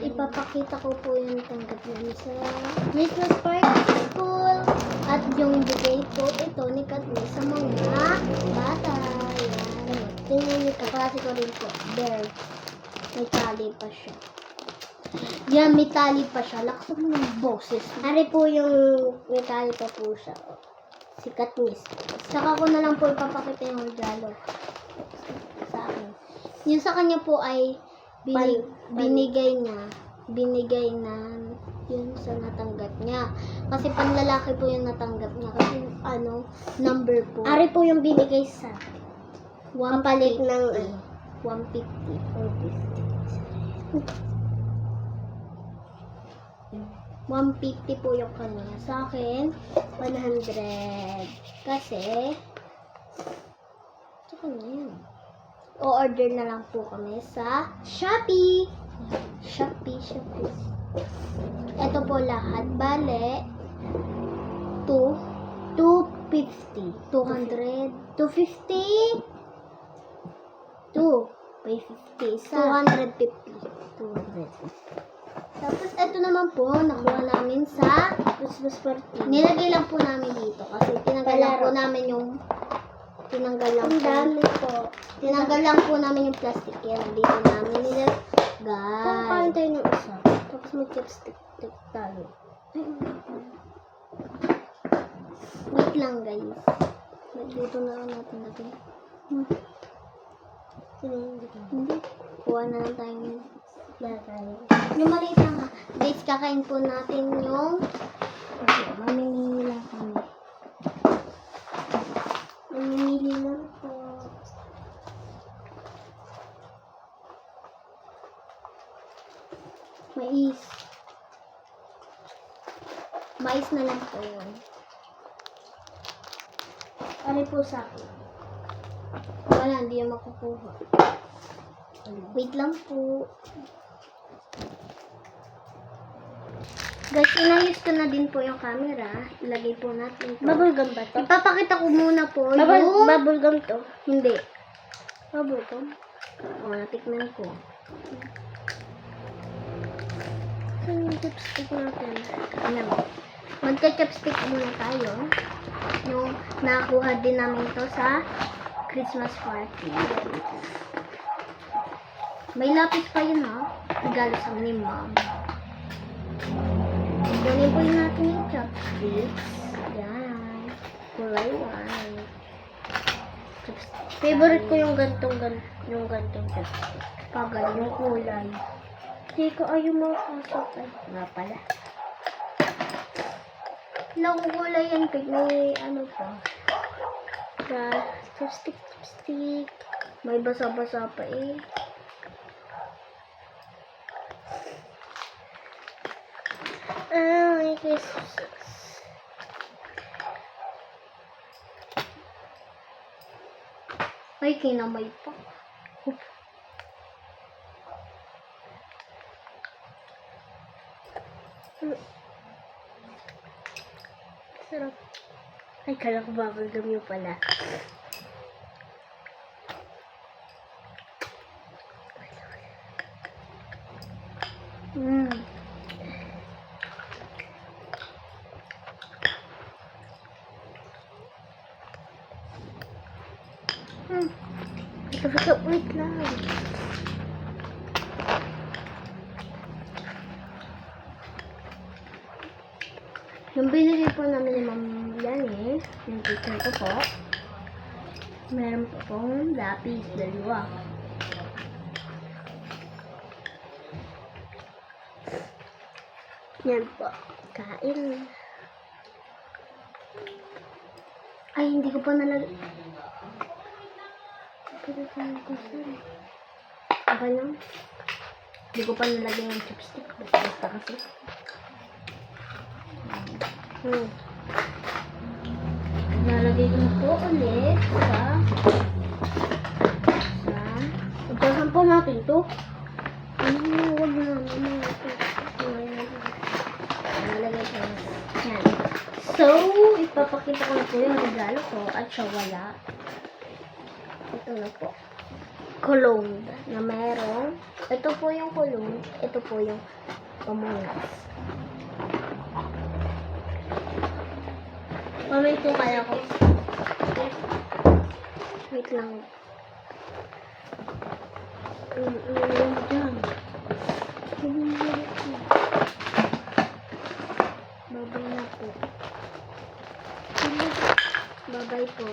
ipapakita ko po yung tanggap namin sa Christmas party school. At yung bigay po ito ni Katniss sa mga bata. Yan. Tingnan niyo, kaklase ko rin po. There. May tali pa siya. Yan, may tali pa siya. Lakas mo ng boses. Ari po yung may tali pa po siya. Si Katniss. Saka ko na lang po ipapakita yung regalo sa akin. Yung sa kanya po ay binigay na yun sa natanggap niya. Kasi panlalaki po yung natanggap niya. Kasi number po. Ari po yung binigay sa kapalit ng 150. 150 po yung kanya. Sa akin, 100. Kasi, sa kanya yun. O-order na lang po kami sa Shopee. Shopee. Ito po lahat. Bale, 250. 200. 250. 250. 250. Tapos, ito naman po, nakuha namin sa Christmas party. Nilagay lang po namin dito kasi tinanggal lang po namin yung tinanggal lang po namin yung plastic yan. Dito namin nilagay. Kung kain tayo ng isa. Tapos may chopstick tayo. Wait lang guys. Dito na lang natin lagay. Hindi. Kuha na lang tayo yung maliit lang ha. Guys, kakain po natin yung mamimili lang kami. Mamimili lang po. Mais na lang po yun. Ano po sa akin? Wala, hindi yung makukuha. Wait lang po. Guys, inayos ko na din po yung camera. Ilagay po natin ito. Bubblegum ba to? Ipapakita ko muna po yung... Bubblegum to? Hindi. Bubblegum? O, natikman ko. Saan yung chopstick natin? Magka-chopstick muna tayo. Yung nakuha din namin to sa Christmas party. May lapis pa yun ha. Regalo sa ni mom. Kunin po yun natin yung chopsticks. Yan. Kulay white. Favorite ko yung gantong chopsticks. Pagal yung kulay. Hindi ko ayaw makasok. Ay, nga pala. Ilang kulay yan. May ano pa. Chopstick. May basa-basa pa eh. My Christmas. Ay, kinamay pa. Sarap. Ay, kala ko bubblegum yun pala. Wait lang. Yung binili po namin ni Ma'am Yanni, yung teacher ko po, meron po pong lapis, dalawa. Yan po. Kain. Ay, hindi ko pa nalagay. Okay lang. Hindi ko pa nalagay yung chopstick. Basta kasi. Nalagay ko na po ulit Itasan po natin to. Huwag na. Nalagay ko na po. Yan. So, ipapakita ko na po yung regalo ko at siya wala. Ito na po. cologne na merong, ito po yung cologne, ito po yung pamunas. Mamay po kaya ko. Wait lang. Dyan. Babay na po. Babay po.